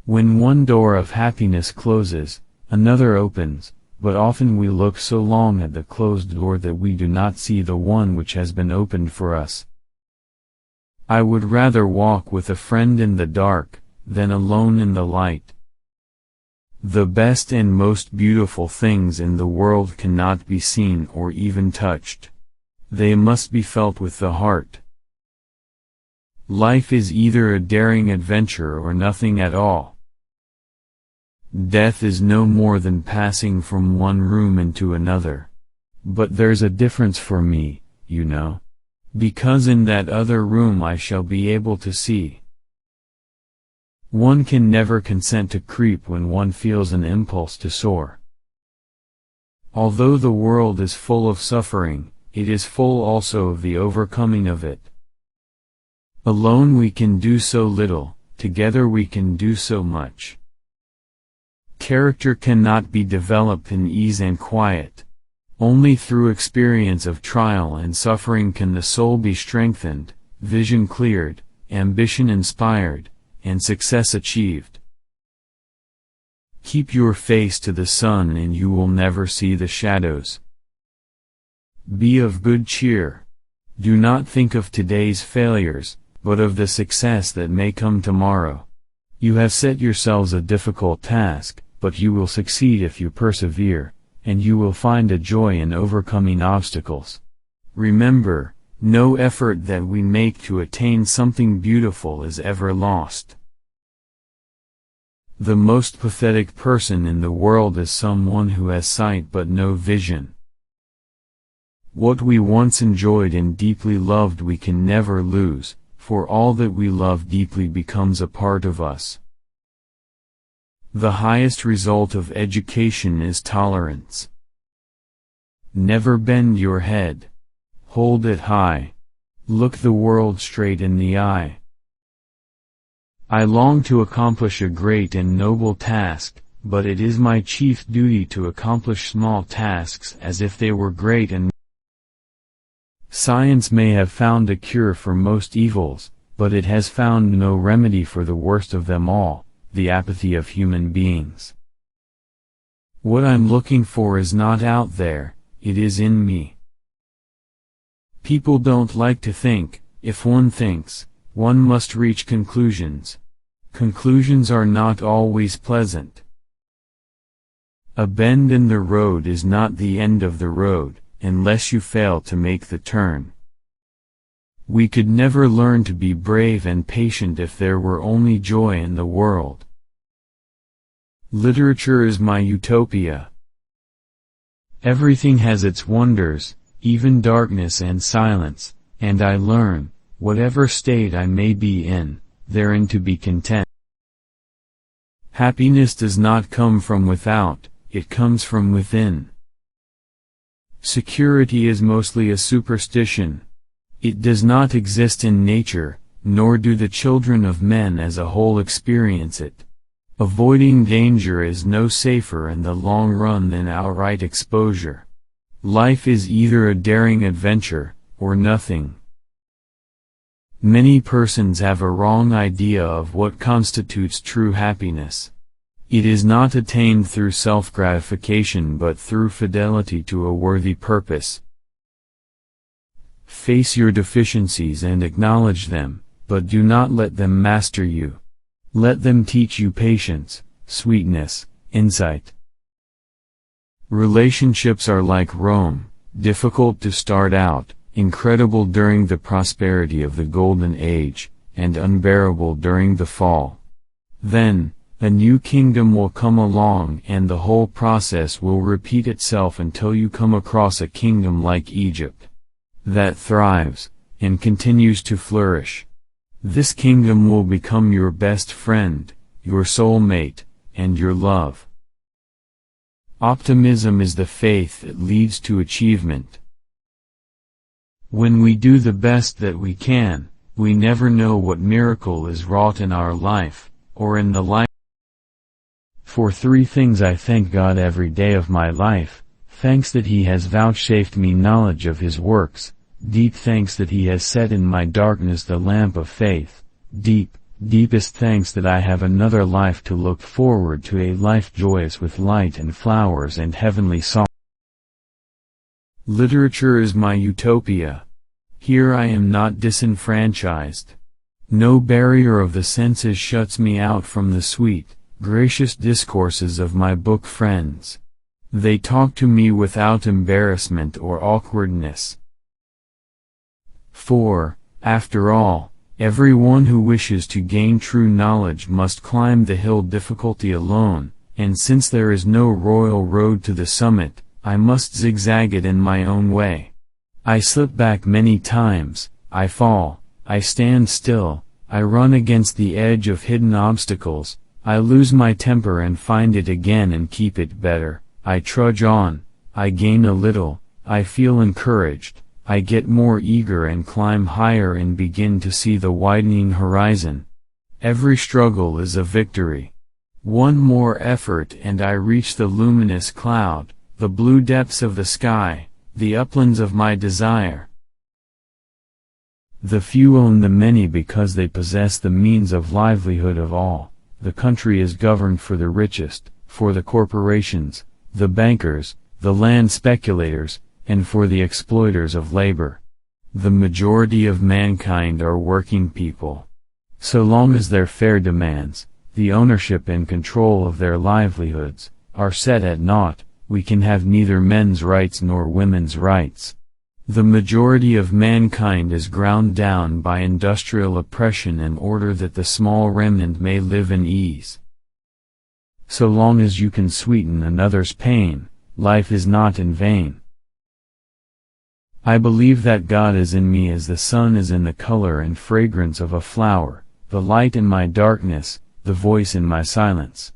When one door of happiness closes, another opens, but often we look so long at the closed door that we do not see the one which has been opened for us. I would rather walk with a friend in the dark, than alone in the light. The best and most beautiful things in the world cannot be seen or even touched. They must be felt with the heart. Life is either a daring adventure or nothing at all. Death is no more than passing from one room into another. But there's a difference for me, you know. Because in that other room I shall be able to see. One can never consent to creep when one feels an impulse to soar. Although the world is full of suffering, it is full also of the overcoming of it. Alone we can do so little, together we can do so much. Character cannot be developed in ease and quiet. Only through experience of trial and suffering can the soul be strengthened, vision cleared, ambition inspired, and success achieved. Keep your face to the sun and you will never see the shadows. Be of good cheer. Do not think of today's failures, but of the success that may come tomorrow. You have set yourselves a difficult task, but you will succeed if you persevere, and you will find a joy in overcoming obstacles. Remember, no effort that we make to attain something beautiful is ever lost. The most pathetic person in the world is someone who has sight but no vision. What we once enjoyed and deeply loved we can never lose, for all that we love deeply becomes a part of us. The highest result of education is tolerance. Never bend your head. Hold it high. Look the world straight in the eye. I long to accomplish a great and noble task, but it is my chief duty to accomplish small tasks as if they were great and Science may have found a cure for most evils, but it has found no remedy for the worst of them all, the apathy of human beings. What I'm looking for is not out there, it is in me. People don't like to think. If one thinks, one must reach conclusions. Conclusions are not always pleasant. A bend in the road is not the end of the road, unless you fail to make the turn. We could never learn to be brave and patient if there were only joy in the world. Literature is my utopia. Everything has its wonders, even darkness and silence, and I learn, whatever state I may be in, therein to be content. Happiness does not come from without, it comes from within. Security is mostly a superstition. It does not exist in nature, nor do the children of men as a whole experience it. Avoiding danger is no safer in the long run than outright exposure. Life is either a daring adventure, or nothing. Many persons have a wrong idea of what constitutes true happiness. It is not attained through self-gratification but through fidelity to a worthy purpose. Face your deficiencies and acknowledge them, but do not let them master you. Let them teach you patience, sweetness, insight. Relationships are like Rome, difficult to start out, incredible during the prosperity of the Golden Age, and unbearable during the fall. Then, a new kingdom will come along and the whole process will repeat itself until you come across a kingdom like Egypt, that thrives, and continues to flourish. This kingdom will become your best friend, your soulmate, and your love. Optimism is the faith that leads to achievement. When we do the best that we can, we never know what miracle is wrought in our life, or in the life. For 3 things I thank God every day of my life: thanks that He has vouchsafed me knowledge of His works, deep thanks that He has set in my darkness the lamp of faith, deep, deepest thanks that I have another life to look forward to, a life joyous with light and flowers and heavenly song. Literature is my utopia. Here I am not disenfranchised. No barrier of the senses shuts me out from the sweet, gracious discourses of my book friends. They talk to me without embarrassment or awkwardness. For, after all, everyone who wishes to gain true knowledge must climb the hill difficulty alone, and since there is no royal road to the summit, I must zigzag it in my own way. I slip back many times, I fall, I stand still, I run against the edge of hidden obstacles, I lose my temper and find it again and keep it better, I trudge on, I gain a little, I feel encouraged, I get more eager and climb higher and begin to see the widening horizon. Every struggle is a victory. One more effort and I reach the luminous cloud, the blue depths of the sky, the uplands of my desire. The few own the many because they possess the means of livelihood of all. The country is governed for the richest, for the corporations, the bankers, the land speculators, and for the exploiters of labor. The majority of mankind are working people. So long as their fair demands, the ownership and control of their livelihoods, are set at naught, we can have neither men's rights nor women's rights. The majority of mankind is ground down by industrial oppression in order that the small remnant may live in ease. So long as you can sweeten another's pain, life is not in vain. I believe that God is in me as the sun is in the color and fragrance of a flower, the light in my darkness, the voice in my silence.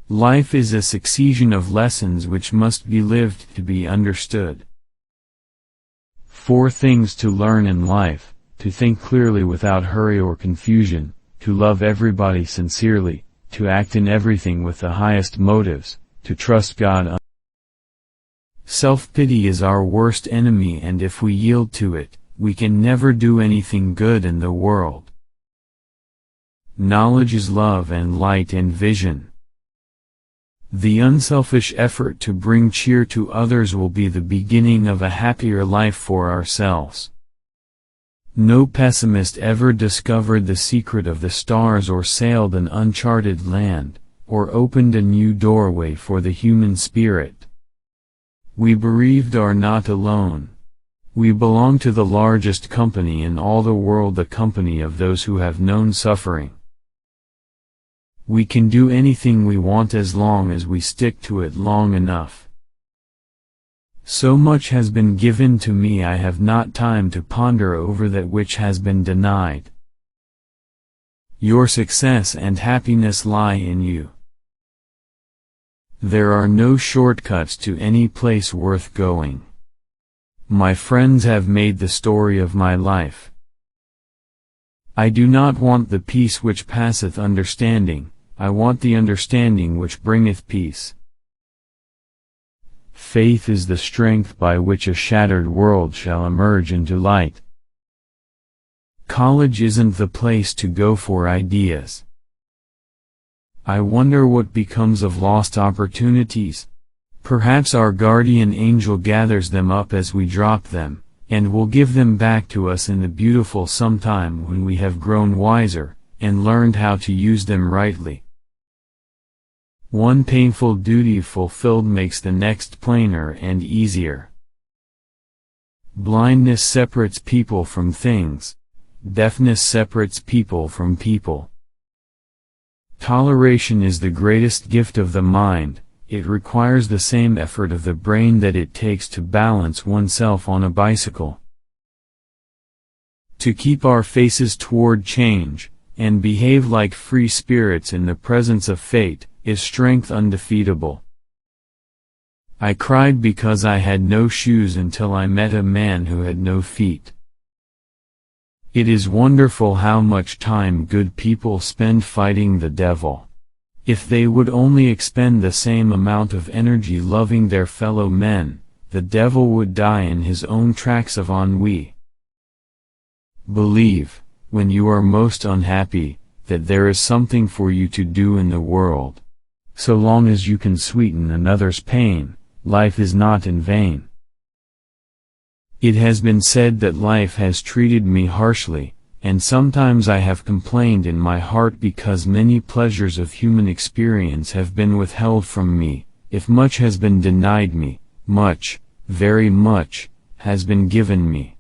Life is a succession of lessons which must be lived to be understood. 4 things to learn in life: to think clearly without hurry or confusion, to love everybody sincerely, to act in everything with the highest motives, to trust God. Self-pity is our worst enemy, and if we yield to it, we can never do anything good in the world. Knowledge is love and light and vision. The unselfish effort to bring cheer to others will be the beginning of a happier life for ourselves. No pessimist ever discovered the secret of the stars or sailed an uncharted land, or opened a new doorway for the human spirit. We bereaved are not alone. We belong to the largest company in all the world, the company of those who have known suffering. We can do anything we want as long as we stick to it long enough. So much has been given to me, I have not time to ponder over that which has been denied. Your success and happiness lie in you. There are no shortcuts to any place worth going. My friends have made the story of my life. I do not want the peace which passeth understanding, I want the understanding which bringeth peace. Faith is the strength by which a shattered world shall emerge into light. College isn't the place to go for ideas. I wonder what becomes of lost opportunities. Perhaps our guardian angel gathers them up as we drop them, and will give them back to us in the beautiful sometime when we have grown wiser, and learned how to use them rightly. One painful duty fulfilled makes the next plainer and easier. Blindness separates people from things. Deafness separates people from people. Toleration is the greatest gift of the mind. It requires the same effort of the brain that it takes to balance oneself on a bicycle. To keep our faces toward change, and behave like free spirits in the presence of fate, is strength undefeatable. I cried because I had no shoes until I met a man who had no feet. It is wonderful how much time good people spend fighting the devil. If they would only expend the same amount of energy loving their fellow men, the devil would die in his own tracks of ennui. Believe, when you are most unhappy, that there is something for you to do in the world. So long as you can sweeten another's pain, life is not in vain. It has been said that life has treated me harshly, and sometimes I have complained in my heart because many pleasures of human experience have been withheld from me. If much has been denied me, much, very much, has been given me.